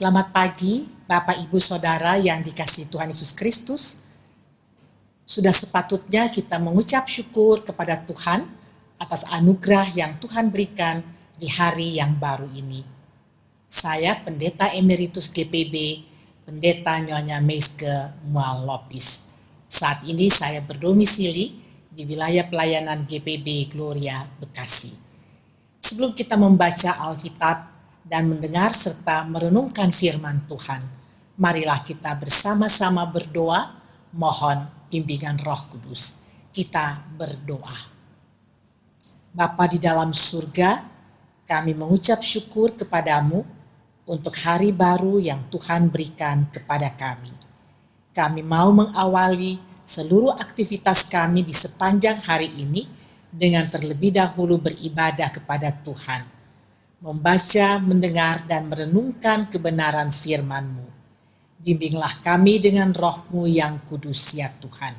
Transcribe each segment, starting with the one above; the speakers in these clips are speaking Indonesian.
Selamat pagi, Bapak, Ibu, Saudara yang dikasihi Tuhan Yesus Kristus. Sudah sepatutnya kita mengucap syukur kepada Tuhan atas anugerah yang Tuhan berikan di hari yang baru ini. Saya Pendeta Emeritus GPB, Pendeta Nyonya Meiske Mual Lopis. Saat ini saya berdomisili di wilayah pelayanan GPB Gloria Bekasi. Sebelum kita membaca Alkitab dan mendengar serta merenungkan firman Tuhan, marilah kita bersama-sama berdoa, mohon bimbingan Roh Kudus. Kita berdoa. Bapa di dalam surga, kami mengucap syukur kepadamu untuk hari baru yang Tuhan berikan kepada kami. Kami mau mengawali seluruh aktivitas kami di sepanjang hari ini dengan terlebih dahulu beribadah kepada Tuhan, membaca, mendengar, dan merenungkan kebenaran firman-Mu. Bimbinglah kami dengan Roh-Mu yang kudus ya Tuhan.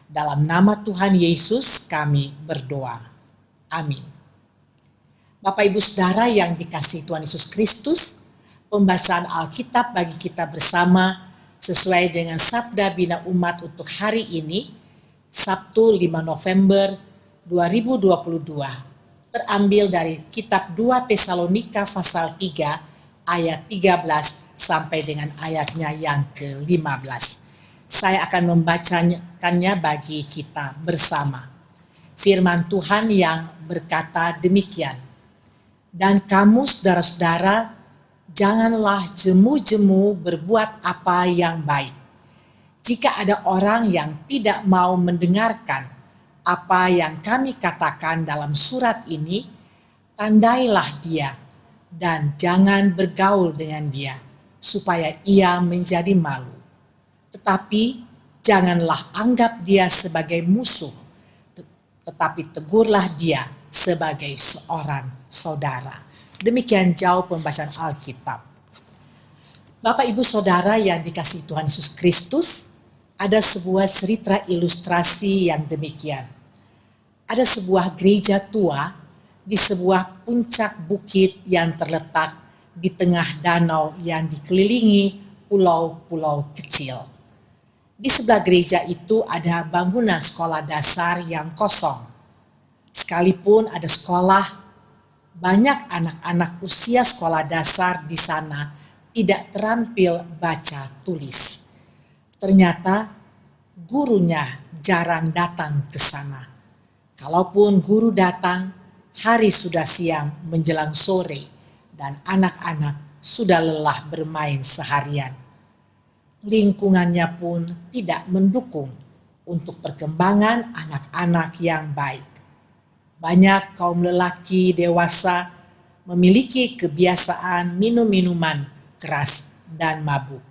Dalam nama Tuhan Yesus kami berdoa. Amin. Bapak, Ibu, Saudara yang dikasihi Tuhan Yesus Kristus, pembahasan Alkitab bagi kita bersama sesuai dengan Sabda Bina Umat untuk hari ini, Sabtu 5 November 2022. Terambil dari kitab 2 Tesalonika pasal 3 ayat 13 sampai dengan ayatnya yang ke-15. Saya akan membacakannya bagi kita bersama. Firman Tuhan yang berkata demikian. Dan kamu saudara-saudara, janganlah jemu-jemu berbuat apa yang baik. Jika ada orang yang tidak mau mendengarkan apa yang kami katakan dalam surat ini, tandailah dia dan jangan bergaul dengan dia, supaya ia menjadi malu. Tetapi janganlah anggap dia sebagai musuh, tetapi tegurlah dia sebagai seorang saudara. Demikian jauh pembahasan Alkitab. Bapak, Ibu, Saudara yang dikasihi Tuhan Yesus Kristus, ada sebuah cerita ilustrasi yang demikian. Ada sebuah gereja tua di sebuah puncak bukit yang terletak di tengah danau yang dikelilingi pulau-pulau kecil. Di sebelah gereja itu ada bangunan sekolah dasar yang kosong. Sekalipun ada sekolah, banyak anak-anak usia sekolah dasar di sana tidak terampil baca tulis. Ternyata gurunya jarang datang ke sana. Kalaupun guru datang, hari sudah siang menjelang sore dan anak-anak sudah lelah bermain seharian. Lingkungannya pun tidak mendukung untuk perkembangan anak-anak yang baik. Banyak kaum lelaki dewasa memiliki kebiasaan minum minuman keras dan mabuk.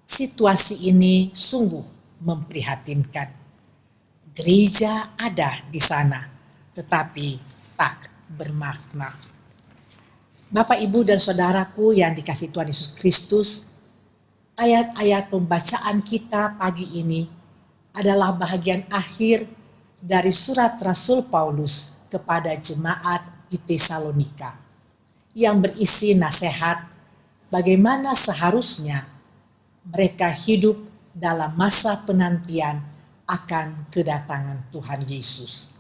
Situasi ini sungguh memprihatinkan. Gereja ada di sana, tetapi tak bermakna. Bapak, Ibu, dan Saudaraku yang dikasihi Tuhan Yesus Kristus, ayat-ayat pembacaan kita pagi ini adalah bahagian akhir dari surat Rasul Paulus kepada jemaat di Tesalonika yang berisi nasihat bagaimana seharusnya mereka hidup dalam masa penantian akan kedatangan Tuhan Yesus.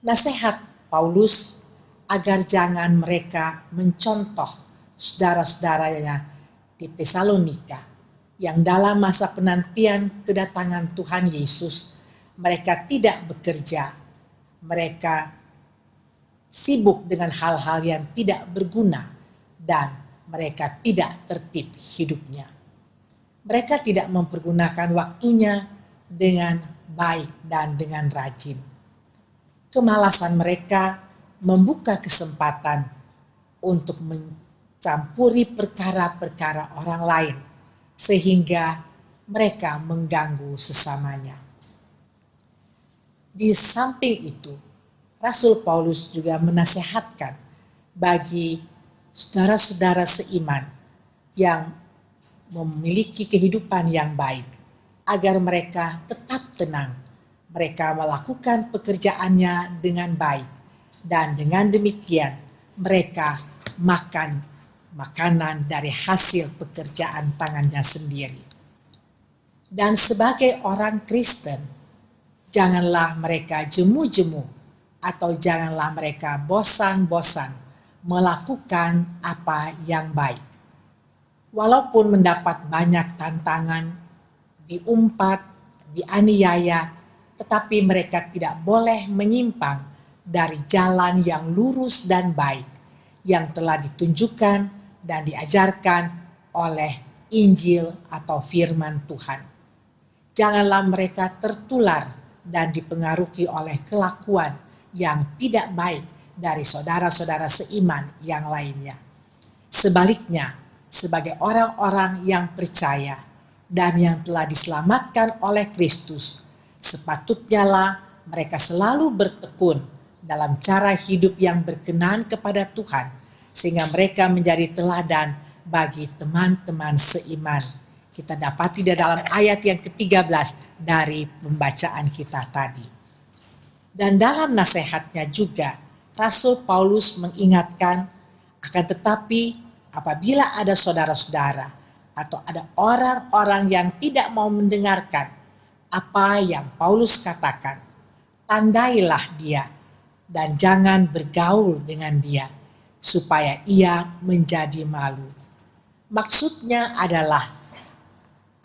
Nasihat Paulus agar jangan mereka mencontoh saudara-saudaranya di Tesalonika yang dalam masa penantian kedatangan Tuhan Yesus mereka tidak bekerja, mereka sibuk dengan hal-hal yang tidak berguna dan mereka tidak tertib hidupnya. Mereka tidak mempergunakan waktunya dengan baik dan dengan rajin. Kemalasan mereka membuka kesempatan untuk mencampuri perkara-perkara orang lain sehingga mereka mengganggu sesamanya. Di samping itu, Rasul Paulus juga menasehatkan bagi saudara-saudara seiman yang memiliki kehidupan yang baik agar mereka tetap tenang. Mereka melakukan pekerjaannya dengan baik dan dengan demikian mereka makan makanan dari hasil pekerjaan tangannya sendiri. Dan sebagai orang Kristen, janganlah mereka jemu-jemu atau janganlah mereka bosan-bosan melakukan apa yang baik. Walaupun mendapat banyak tantangan, diumpat, dianiaya, tetapi mereka tidak boleh menyimpang dari jalan yang lurus dan baik yang telah ditunjukkan dan diajarkan oleh Injil atau firman Tuhan. Janganlah mereka tertular dan dipengaruhi oleh kelakuan yang tidak baik dari saudara-saudara seiman yang lainnya. Sebaliknya, sebagai orang-orang yang percaya dan yang telah diselamatkan oleh Kristus, sepatutnya lah mereka selalu bertekun dalam cara hidup yang berkenan kepada Tuhan, sehingga mereka menjadi teladan bagi teman-teman seiman. Kita dapati di dalam ayat yang ke-13 dari pembacaan kita tadi. Dan dalam nasihatnya juga, Rasul Paulus mengingatkan, akan tetapi apabila ada saudara-saudara atau ada orang-orang yang tidak mau mendengarkan apa yang Paulus katakan, tandailah dia dan jangan bergaul dengan dia, supaya ia menjadi malu. Maksudnya adalah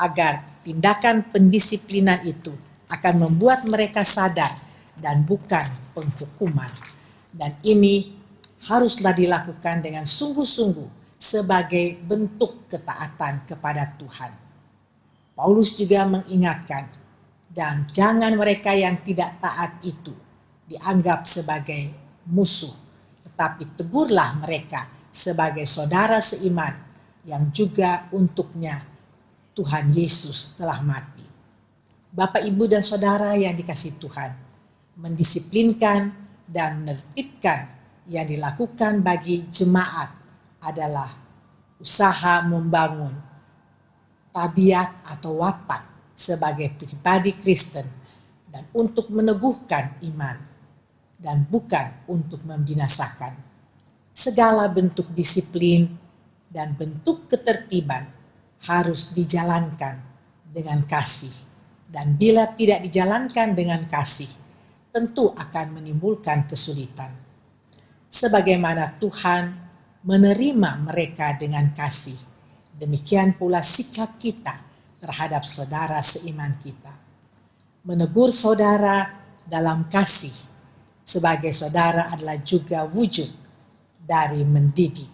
agar tindakan pendisiplinan itu akan membuat mereka sadar dan bukan penghukuman. Dan ini haruslah dilakukan dengan sungguh-sungguh sebagai bentuk ketaatan kepada Tuhan. Paulus juga mengingatkan, dan jangan mereka yang tidak taat itu dianggap sebagai musuh, tetapi tegurlah mereka sebagai saudara seiman yang juga untuknya Tuhan Yesus telah mati. Bapak, Ibu, dan Saudara yang dikasihi Tuhan, mendisiplinkan dan menertibkan yang dilakukan bagi jemaat adalah usaha membangun tabiat atau watak sebagai pribadi Kristen dan untuk meneguhkan iman dan bukan untuk membinasakan. Segala bentuk disiplin dan bentuk ketertiban harus dijalankan dengan kasih, dan bila tidak dijalankan dengan kasih, tentu akan menimbulkan kesulitan. Sebagaimana Tuhan menerima mereka dengan kasih, demikian pula sikap kita terhadap saudara seiman kita. Menegur saudara dalam kasih sebagai saudara adalah juga wujud dari mendidik,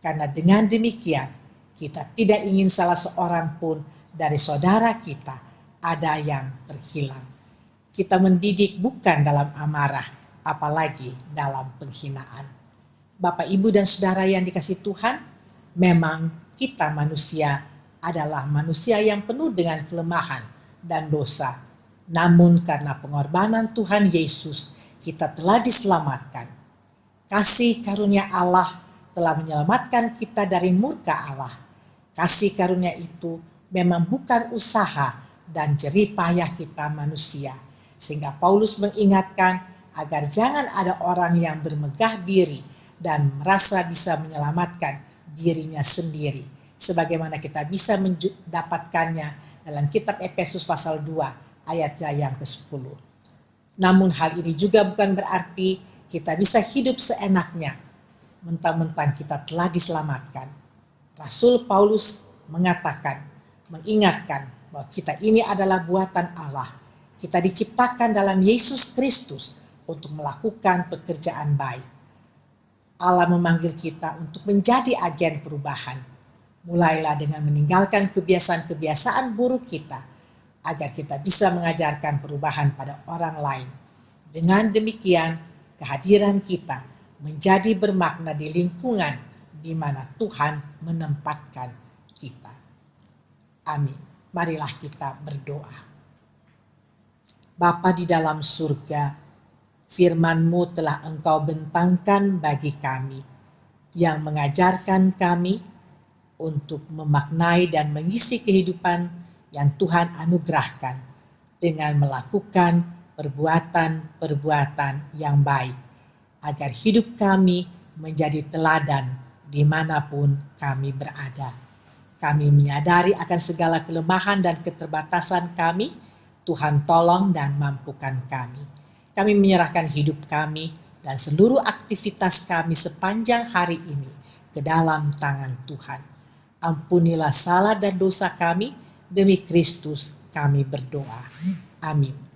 karena dengan demikian kita tidak ingin salah seorang pun dari saudara kita ada yang terhilang. Kita mendidik bukan dalam amarah, apalagi dalam penghinaan. Bapak, Ibu, dan Saudara yang dikasihi Tuhan, memang kita manusia adalah manusia yang penuh dengan kelemahan dan dosa. Namun karena pengorbanan Tuhan Yesus, kita telah diselamatkan. Kasih karunia Allah telah menyelamatkan kita dari murka Allah. Kasih karunia itu memang bukan usaha dan jerih payah kita manusia. Sehingga Paulus mengingatkan agar jangan ada orang yang bermegah diri dan merasa bisa menyelamatkan dirinya sendiri. Sebagaimana kita bisa mendapatkannya dalam kitab Efesus pasal 2 ayatnya yang ke-10. Namun hal ini juga bukan berarti kita bisa hidup seenaknya, mentang-mentang kita telah diselamatkan. Rasul Paulus mengatakan, mengingatkan bahwa kita ini adalah buatan Allah. Kita diciptakan dalam Yesus Kristus untuk melakukan pekerjaan baik. Allah memanggil kita untuk menjadi agen perubahan. Mulailah dengan meninggalkan kebiasaan-kebiasaan buruk kita, agar kita bisa mengajarkan perubahan pada orang lain. Dengan demikian, kehadiran kita menjadi bermakna di lingkungan di mana Tuhan menempatkan kita. Amin. Marilah kita berdoa. Bapa di dalam surga, firman-Mu telah Engkau bentangkan bagi kami, yang mengajarkan kami untuk memaknai dan mengisi kehidupan yang Tuhan anugerahkan dengan melakukan perbuatan-perbuatan yang baik, agar hidup kami menjadi teladan dimanapun kami berada. Kami menyadari akan segala kelemahan dan keterbatasan kami. Tuhan tolong dan mampukan kami. Kami menyerahkan hidup kami dan seluruh aktivitas kami sepanjang hari ini ke dalam tangan Tuhan. Ampunilah salah dan dosa kami, demi Kristus kami berdoa. Amin.